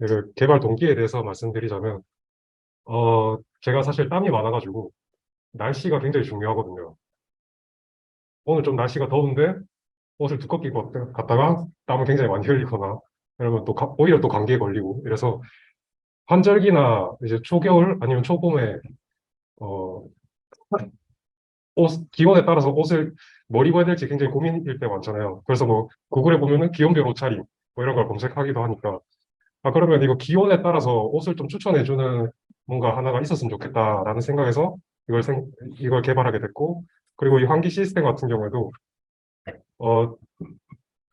그 개발 동기에 대해서 말씀드리자면, 제가 사실 땀이 많아가지고, 날씨가 굉장히 중요하거든요. 오늘 좀 날씨가 더운데, 옷을 두껍게 입고 갔다가 땀을 굉장히 많이 흘리거나, 그러면 또 오히려 또 감기에 걸리고, 이래서 환절기나 이제 초겨울 아니면 초봄에, 어, 기온에 따라서 옷을 뭘 입어야 될지 굉장히 고민일 때 많잖아요. 그래서 뭐, 구글에 보면은 기온별 옷차림, 뭐 이런 걸 검색하기도 하니까, 그러면 이거 기온에 따라서 옷을 좀 추천해주는 뭔가 하나가 있었으면 좋겠다라는 생각에서 이걸 개발하게 됐고, 그리고 이 환기 시스템 같은 경우에도, 어,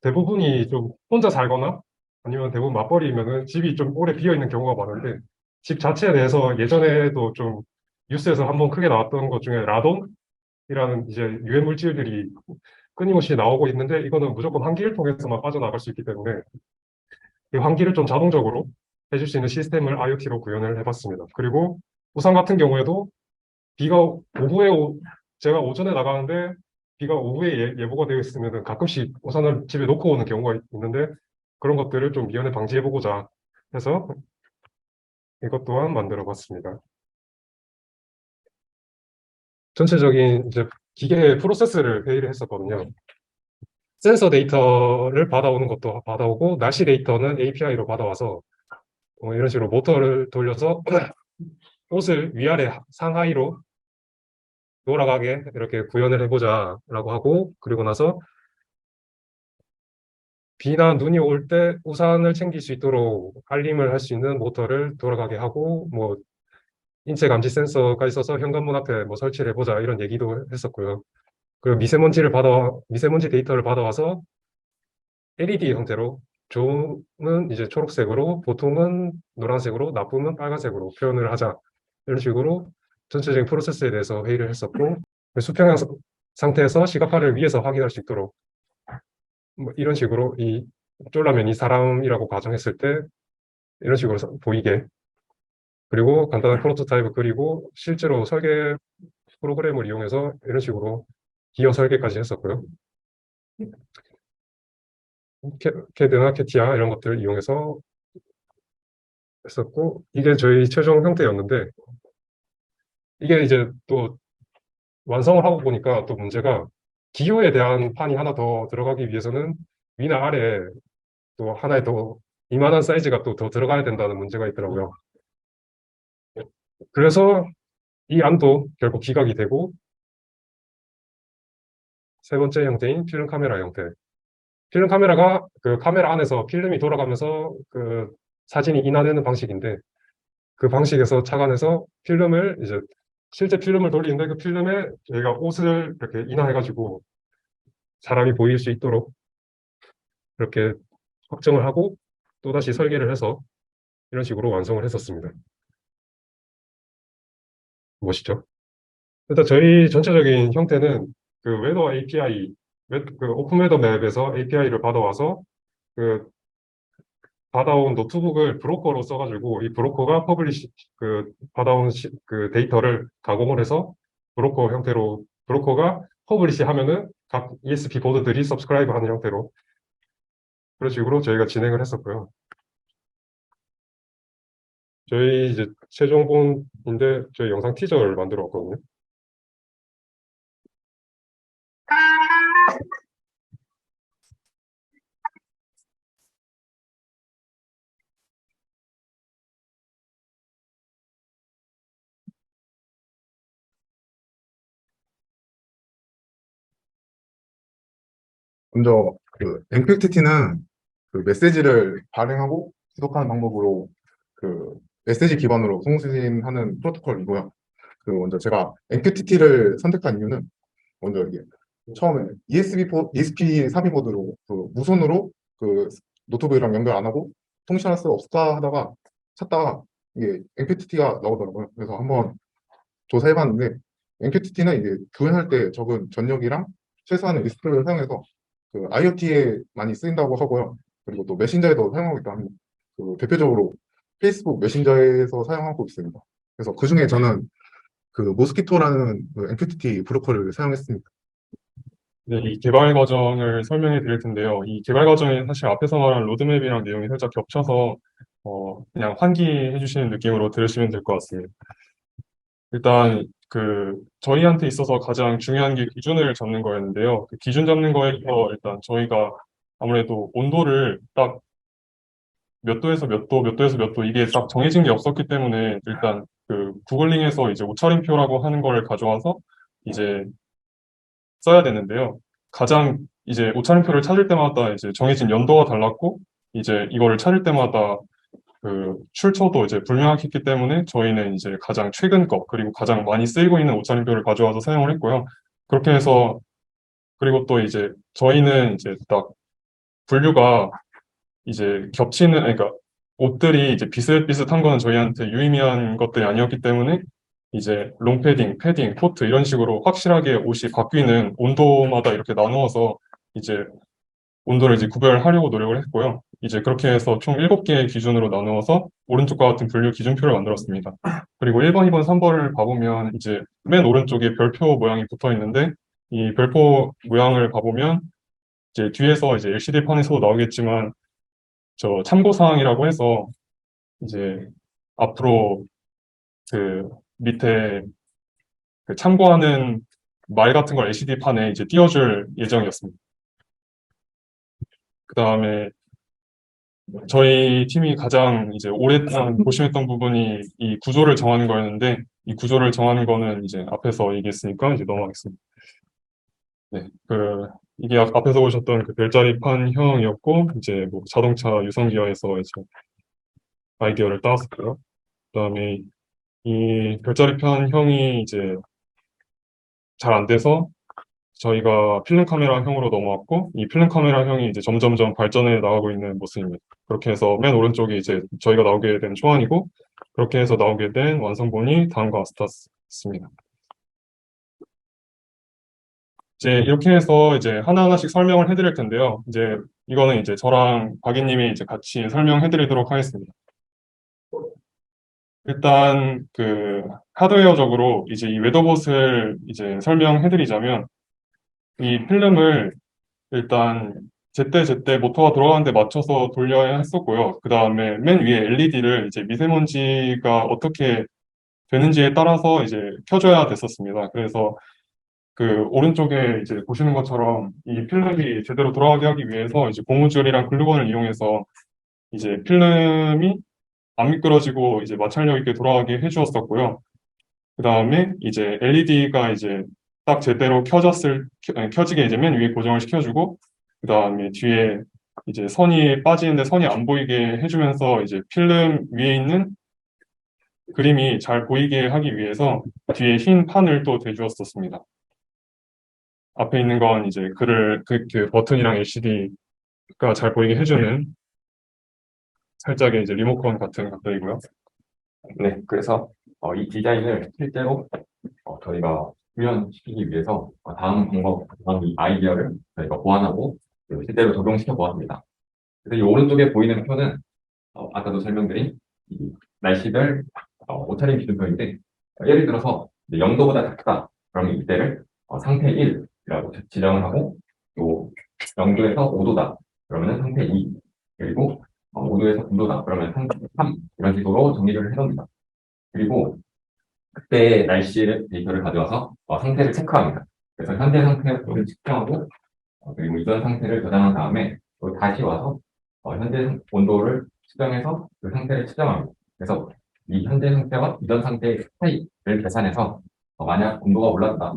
대부분이 좀 혼자 살거나 아니면 대부분 맞벌이면은 집이 좀 오래 비어 있는 경우가 많은데, 집 자체에 대해서 예전에도 좀 뉴스에서 한번 크게 나왔던 것 중에 라돈이라는 이제 유해 물질들이 끊임없이 나오고 있는데, 이거는 무조건 환기를 통해서만 빠져나갈 수 있기 때문에 이 환기를 좀 자동적으로 해줄 수 있는 시스템을 IoT로 구현을 해봤습니다. 그리고 우산 같은 경우에도 비가 오후에 제가 오전에 나가는데 비가 오후에 예보가 되어 있으면 가끔씩 우산을 집에 놓고 오는 경우가 있는데, 그런 것들을 좀 미연에 방지해보고자 해서 이것 또한 만들어 봤습니다. 전체적인 이제 기계 프로세스를 회의를 했었거든요. 센서 데이터를 받아오는 것도 받아오고, 날씨 데이터는 API로 받아와서 이런 식으로 모터를 돌려서 옷을 위아래 상하이로 돌아가게 이렇게 구현을 해보자라고 하고, 그리고 나서 비나 눈이 올 때 우산을 챙길 수 있도록 알림을 할 수 있는 모터를 돌아가게 하고, 뭐 인체 감지 센서가 있어서 현관문 앞에 뭐 설치를 해보자 이런 얘기도 했었고요. 그리고 미세먼지 데이터를 받아와서 LED 형태로, 좋으면 이제 초록색으로, 보통은 노란색으로, 나쁨은 빨간색으로 표현을 하자, 이런 식으로 전체적인 프로세스에 대해서 회의를 했었고, 수평형 상태에서 시각화를 위해서 확인할 수 있도록 뭐 이런 식으로 이 쫄라맨이 사람이라고 가정했을 때 이런 식으로 보이게, 그리고 간단한 프로토타입을 그리고 실제로 설계 프로그램을 이용해서 이런 식으로 기어 설계까지 했었고요. 캐드나 캐티아 이런 것들을 이용해서 했었고, 이게 저희 최종 형태였는데, 이게 이제 또 완성을 하고 보니까 또 문제가, 기호에 대한 판이 하나 더 들어가기 위해서는 위나 아래에 또 하나의 더 이만한 사이즈가 또 더 들어가야 된다는 문제가 있더라고요. 그래서 이 안도 결국 기각이 되고, 세 번째 형태인 필름 카메라 형태. 필름 카메라가 그 카메라 안에서 필름이 돌아가면서 그 사진이 인화되는 방식인데, 그 방식에서 착안해서 필름을 이제 실제 필름을 돌리는데, 그 필름에 저희가 옷을 이렇게 인화해가지고 사람이 보일 수 있도록 이렇게 확정을 하고 또다시 설계를 해서 이런 식으로 완성을 했었습니다. 멋있죠? 일단 저희 전체적인 형태는 그 웨더 API, 그 오픈 웨더 맵에서 API를 받아와서 그 받아온 노트북을 브로커로 써가지고, 이 브로커가 받아온 그 데이터를 가공을 해서 브로커 형태로, 브로커가 퍼블리시 하면은 각 ESP 보드들이 서브스크라이브 하는 형태로, 그런 식으로 저희가 진행을 했었고요. 저희 이제 최종본인데 저희 영상 티저를 만들어 왔거든요. 먼저 그 MQTT는 그 메시지를 발행하고 지속하는 방법으로 그 메시지 기반으로 송신하는 프로토콜이고요. 그 먼저 제가 MQTT를 선택한 이유는, 먼저 이게 처음에 ESP 삽입 보드로 그 무선으로 그 노트북이랑 연결 안 하고 통신할 수 없을까 하다가 찾다가 이게 MQTT가 나오더라고요. 그래서 한번 조사해봤는데, MQTT는 이게 구현할 때 적은 전력이랑 최소한의 리스크를 사용해서 그 IoT에 많이 쓰인다고 하고요. 그리고 또 메신저에도 사용하고 있다 합니다. 그 대표적으로 페이스북 메신저에서 사용하고 있습니다. 그래서 그중에 저는 그 모스키토라는 그 MQTT 브로커를 사용했습니다. 네, 이 개발 과정을 설명해 드릴 텐데요. 이 개발 과정에 사실 앞에서 말한 로드맵이랑 내용이 살짝 겹쳐서 그냥 환기해 주시는 느낌으로 들으시면 될 것 같습니다. 일단 저희한테 있어서 가장 중요한 게 기준을 잡는 거였는데요. 그 기준 잡는 거에서 일단 저희가 아무래도 온도를 딱 몇 도에서 몇 도, 몇 도에서 몇 도, 이게 딱 정해진 게 없었기 때문에 일단 구글링에서 이제 옷차림표라고 하는 걸 가져와서 이제 써야 되는데요. 가장 이제 옷차림표를 찾을 때마다 이제 정해진 연도가 달랐고, 이제 이거를 찾을 때마다 출처도 이제 불명확했기 때문에 저희는 이제 가장 최근 거, 그리고 가장 많이 쓰이고 있는 옷차림표를 가져와서 사용을 했고요. 그렇게 해서, 그리고 또 이제 저희는 이제 딱 분류가 이제 겹치는, 아니, 그러니까 옷들이 이제 비슷비슷한 거는 저희한테 유의미한 것들이 아니었기 때문에 이제 롱패딩, 패딩, 코트 이런 식으로 확실하게 옷이 바뀌는 온도마다 이렇게 나누어서 이제 온도를 이제 구별하려고 노력을 했고요. 이제 그렇게 해서 총 7개의 기준으로 나누어서 오른쪽과 같은 분류 기준표를 만들었습니다. 그리고 1번, 2번, 3번을 봐보면 이제 맨 오른쪽에 별표 모양이 붙어 있는데 이 별표 모양을 봐보면 이제 뒤에서 이제 LCD판에서도 나오겠지만 저 참고사항이라고 해서 이제 앞으로 그 밑에 참고하는 말 같은 걸 LCD판에 이제 띄워줄 예정이었습니다. 그 다음에 저희 팀이 가장 이제 오랫동안 고심했던 부분이 이 구조를 정하는 거였는데 이 구조를 정하는 거는 이제 앞에서 얘기했으니까 이제 넘어가겠습니다. 네, 이게 앞에서 보셨던 그 별자리판형이었고 이제 뭐 자동차 유성기어에서 이제 아이디어를 따왔었고요. 그다음에 이 별자리판형이 이제 잘 안 돼서 저희가 필름 카메라형으로 넘어왔고 이 필름 카메라형이 이제 점점점 발전해 나가고 있는 모습입니다. 그렇게 해서 맨 오른쪽이 이제 저희가 나오게 된 초안이고 그렇게 해서 나오게 된 완성본이 다음과 같았습니다. 이제 이렇게 해서 이제 하나하나씩 설명을 해드릴 텐데요. 이제 이거는 이제 저랑 박이님이 이제 같이 설명해드리도록 하겠습니다. 일단 하드웨어적으로 이제 이 웨더봇을 이제 설명해드리자면 이 필름을 일단 제때 모터가 돌아가는 데 맞춰서 돌려야 했었고요. 그 다음에 맨 위에 LED를 이제 미세먼지가 어떻게 되는지에 따라서 이제 켜줘야 됐었습니다. 그래서 오른쪽에 이제 보시는 것처럼 이 필름이 제대로 돌아가게 하기 위해서 이제 고무줄이랑 글루건을 이용해서 이제 필름이 안 미끄러지고 이제 마찰력 있게 돌아가게 해주었었고요. 그 다음에 이제 LED가 이제 딱 제대로 아니, 켜지게 이제 맨 위에 고정을 시켜주고, 그 다음에 뒤에 이제 선이 빠지는데 선이 안 보이게 해주면서 이제 필름 위에 있는 그림이 잘 보이게 하기 위해서 뒤에 흰 판을 또 대주었었습니다. 앞에 있는 건 이제 그 버튼이랑 LCD가 잘 보이게 해주는 살짝의 이제 리모컨 같은 것들이고요. 네, 그래서 이 디자인을 실제로 저희가 구현시키기 위해서 다음 이 아이디어를 저희가 보완하고 그리고 실제로 적용시켜 보았습니다. 그래서 이 오른쪽에 보이는 표는 아까도 설명드린 이 날씨별 옷차림 기준표인데 예를 들어서 0도보다 작다 그러면 이때를 상태 1이라고 지정을 하고 또 0도에서 5도다 그러면 상태 2 그리고 5도에서 9도다 그러면 상태 3 이런 식으로 정리를 해놓습니다. 그리고 그때 날씨의 데이터를 가져와서 상태를 체크합니다. 그래서 현재 상태를 측정하고 그리고 이전 상태를 저장한 다음에 또 다시 와서 현재 온도를 측정해서 그 상태를 측정합니다. 그래서 이 현재 상태와 이전 상태의 차이를 계산해서 만약 온도가 올랐다,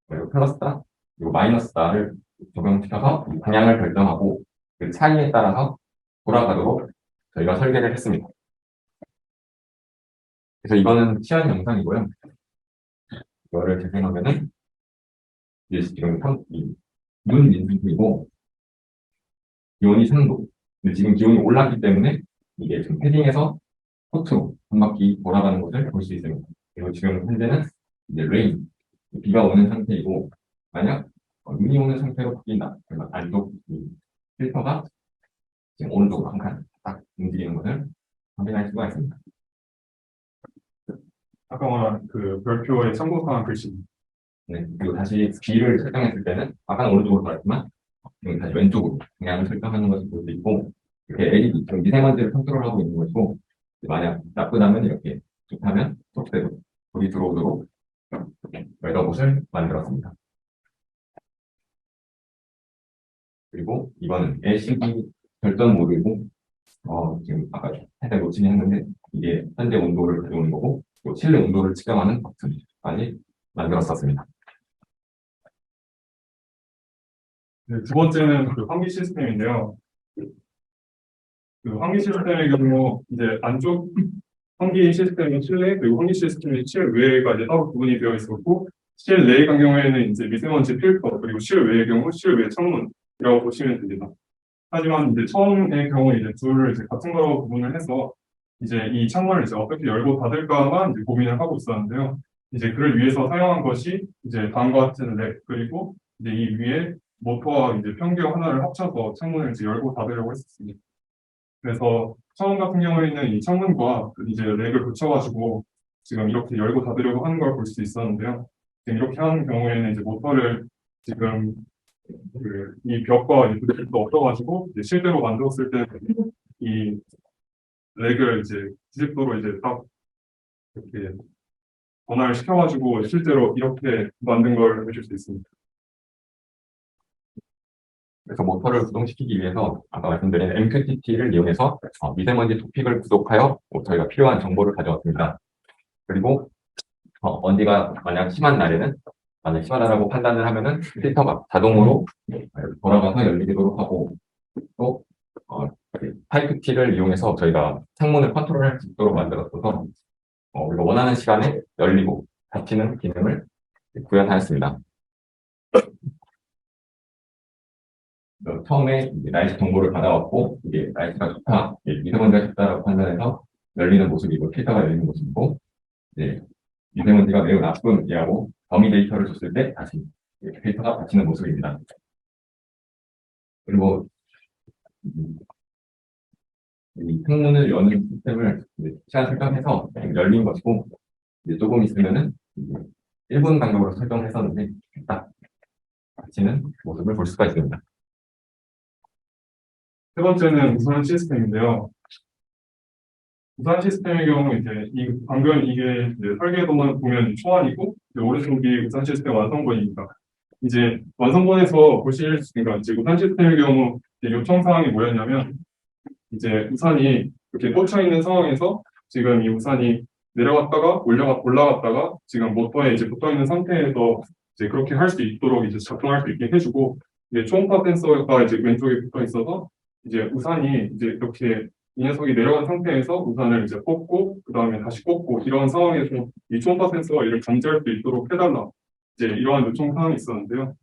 그리고 플러스다, 그리고 마이너스다를 적용시켜서 이 방향을 결정하고 그 차이에 따라서 돌아가도록 저희가 설계를 했습니다. 그래서 이거는 시연 영상이고요. 이거를 재생하면은 이제 지금 눈 인중이고 기온이 3도. 근데 지금 기온이 올랐기 때문에 이게 지금 패딩에서 코트로 한 바퀴 돌아가는 것을 볼 수 있습니다. 그리고 지금 현재는 이제 레인, 비가 오는 상태이고 만약 눈이 오는 상태로 바뀐다. 그러면 안쪽 이 필터가 지금 오른쪽으로 한 칸 딱 움직이는 것을 확인할 수가 있습니다. 아까 말한 별표의 참고사항 글씨. 네, 그리고 다시 B를 설정했을 때는 아까는 오른쪽으로 돌았지만 여기 다시 왼쪽으로 방향을 설정하는 것을 볼 수 있고 이렇게 LED, 좀 미세먼지를 컨트롤하고 있는 것이고, 만약 나쁘다면 이렇게, 좋다면 속대로 불이 들어오도록 웨더봇을 만들었습니다. 그리고 이거는 LCD 절전 모드이고, 지금 아까 살짝 놓치긴 했는데, 이게 현재 온도를 가져오는 거고, 또 실내 온도를 측정하는 버튼까지 만들었었습니다. 네, 두 번째는 그 환기 시스템인데요. 그 환기 시스템의 경우 이제 안쪽 환기 시스템은 실내 그리고 환기 시스템이 실외가 이제 따로 구분이 되어 있었고 실내 같은 경우에는 이제 미세먼지 필터 그리고 실외의 경우 실외 창문이라고 보시면 됩니다. 하지만 이제 처음의 경우 이제 둘을 이제 같은 거라고 구분을 해서 이제 이 창문을 이제 어떻게 열고 닫을까만 이제 고민을 하고 있었는데요. 이제 그를 위해서 사용한 것이 이제 다음과 같은 렉 그리고 이제 이 위에 모터와 이제 변경 하나를 합쳐서 창문을 이제 열고 닫으려고 했었습니다. 그래서 처음 같은 경우에는 이 창문과 이제 렉을 붙여가지고 지금 이렇게 열고 닫으려고 하는 걸 볼 수 있었는데요. 지금 이렇게 하는 경우에는 이제 모터를 지금 이 벽과 이 부딪힐 수 없어가지고 이제 실제로 만들었을 때 이 렉을 이제 90도로 이제 딱 이렇게 전환을 시켜가지고 실제로 이렇게 만든 걸 보실 수 있습니다. 그래서 모터를 구동시키기 위해서 아까 말씀드린 MQTT를 이용해서 미세먼지 토픽을 구독하여 저희가 필요한 정보를 가져왔습니다. 그리고 먼지가 만약 심한 날에는 만약 심하다라고 판단을 하면은 필터가 자동으로 돌아가서 열리도록 하고 또 타입QT를 이용해서 저희가 창문을 컨트롤할 수 있도록 만들었어서 우리가 원하는 시간에 열리고 닫히는 기능을 구현하였습니다. 처음에 날씨 정보를 받아왔고 이게 날씨가 좋다, 미세먼지가 좋다라고 판단해서 열리는 모습이고 필터가 열리는 모습이고 이제 미세먼지가 매우 나쁨이라고 더미 데이터를 줬을 때 다시 필터가 닫히는 모습입니다. 그리고 이 창문을 여는 시스템을 시간 설정해서 열린 것이고 이제 조금 있으면은 1분 간격으로 설정했었는데 딱 닫히는 모습을 볼 수가 있습니다. 세 번째는 우산 시스템인데요. 우산 시스템의 경우 이제 방금 이게 이제 설계도만 보면 초안이고 오른쪽이 우산 시스템 완성본입니다. 이제 완성본에서 보실 수 있는 이제 우산 시스템의 경우 요청 사항이 뭐였냐면 이제 우산이 이렇게 꽂혀 있는 상황에서 지금 이 우산이 내려갔다가 올라갔다가 지금 모터에 이제 붙어 있는 상태에서 이제 그렇게 할 수 있도록 이제 작동할 수 있게 해주고 이제 초음파 센서가 이제 왼쪽에 붙어 있어서 이제 우산이 이제 이렇게 이 녀석이 내려간 상태에서 우산을 이제 꽂고 그 다음에 다시 꽂고 이런 상황에서 이 초음파 센서가 이를 감지할 수 있도록 해달라 이제 이러한 요청 사항이 있었는데요.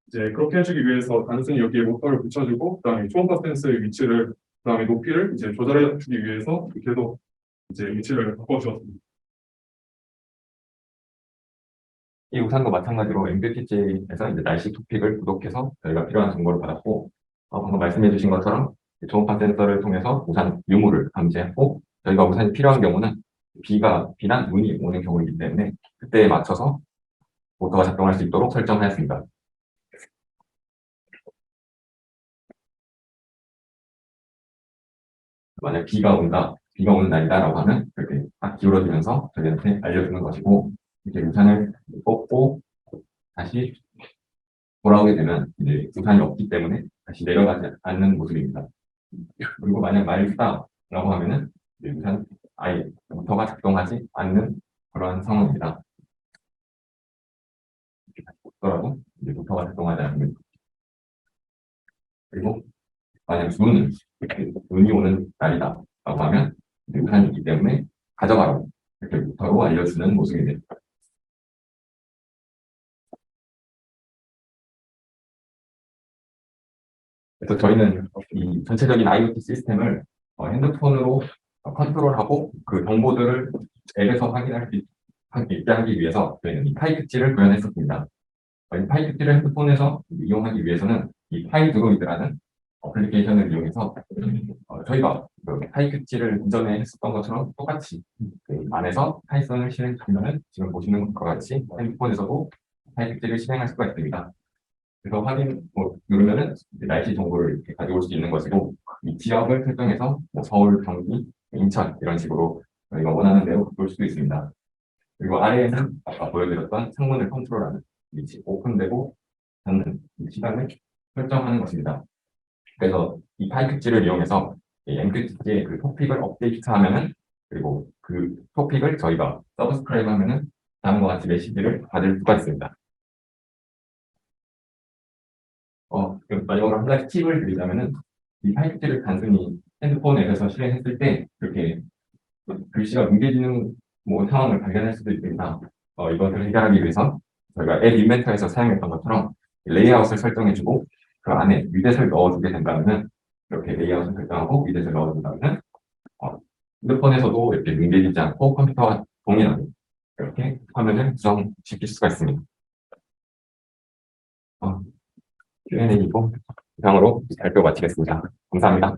이제 그렇게 해주기 위해서 단순히 여기에 모터를 붙여주고 그 다음에 초음파 센서의 위치를 그 다음에 높이를 이제 조절해주기 위해서 계속 이제 위치를 바꿔주었습니다. 이 우산도 마찬가지로 MQTT에서 이제 날씨 토픽을 구독해서 저희가 필요한 정보를 받았고 방금 말씀해 주신 것처럼 초음파 센서를 통해서 우산 유무를 감지했고 저희가 우산이 필요한 경우는 비나 눈이 오는 경우이기 때문에 그때에 맞춰서 모터가 작동할 수 있도록 설정하였습니다. 만약 비가 오는 날이다라고 하면 이렇게 딱 기울어지면서 저희한테 알려주는 것이고 이제 우산을 꽂고 다시 돌아오게 되면 이제 우산이 없기 때문에 다시 내려가지 않는 모습입니다. 그리고 만약 맑다라고 하면은 이제 우산 아예 모터가 작동하지 않는 그러한 상황입니다. 더라도 이제 모터가 작동하지 않는. 그리고 만약 눈이 오는 날이다라고 하면 이제 우산이 있기 때문에 가져가라고 이렇게 모터로 알려주는 모습입니다. 그래서 저희는 이 전체적인 IoT 시스템을 핸드폰으로 컨트롤하고 그 정보들을 앱에서 확인할 수 있게 하기 위해서 저희는 이 파이크지를 구현했었습니다. 이 파이크지를 핸드폰에서 이용하기 위해서는 이 파이드로이드라는 어플리케이션을 이용해서 저희가 그 파이크지를 이전에 했었던 것처럼 똑같이 그 안에서 파이썬을 실행하면 지금 보시는 것과 같이 핸드폰에서도 파이크지를 실행할 수가 있습니다. 그래서 누르면은 날씨 정보를 이렇게 가져올 수 있는 것이고 이 지역을 설정해서 뭐 서울, 경기, 인천 이런 식으로 저희가 원하는 대로 볼 수도 있습니다. 그리고 아래에는 아까 보여드렸던 창문을 컨트롤하는 위치, 오픈되고 닫는 이 시간을 설정하는 것입니다. 그래서 이 파이 큐지를 이용해서 이 MQTT의 그 토픽을 업데이트하면은 그리고 그 토픽을 저희가 서브스크라이브 하면은 다음과 같이 메시지를 받을 수가 있습니다. 그럼 마지막으로 한 가지 팁을 드리자면은 이 파이 큐지를 단순히 핸드폰 앱에서 실행했을 때 이렇게 글씨가 뭉개지는 뭐 상황을 발견할 수도 있습니다. 이것을 해결하기 위해서 저희가 앱 인벤터에서 사용했던 것처럼 레이아웃을 설정해주고 그 안에 위젯을 넣어주게 된다면은 이렇게 레이아웃을 설정하고 위젯을 넣어준다면은 핸드폰에서도 이렇게 뭉개지지 않고 컴퓨터와 동일하게 이렇게 화면을 구성시킬 수가 있습니다. Q&A이고 이상으로 발표 마치겠습니다. 감사합니다.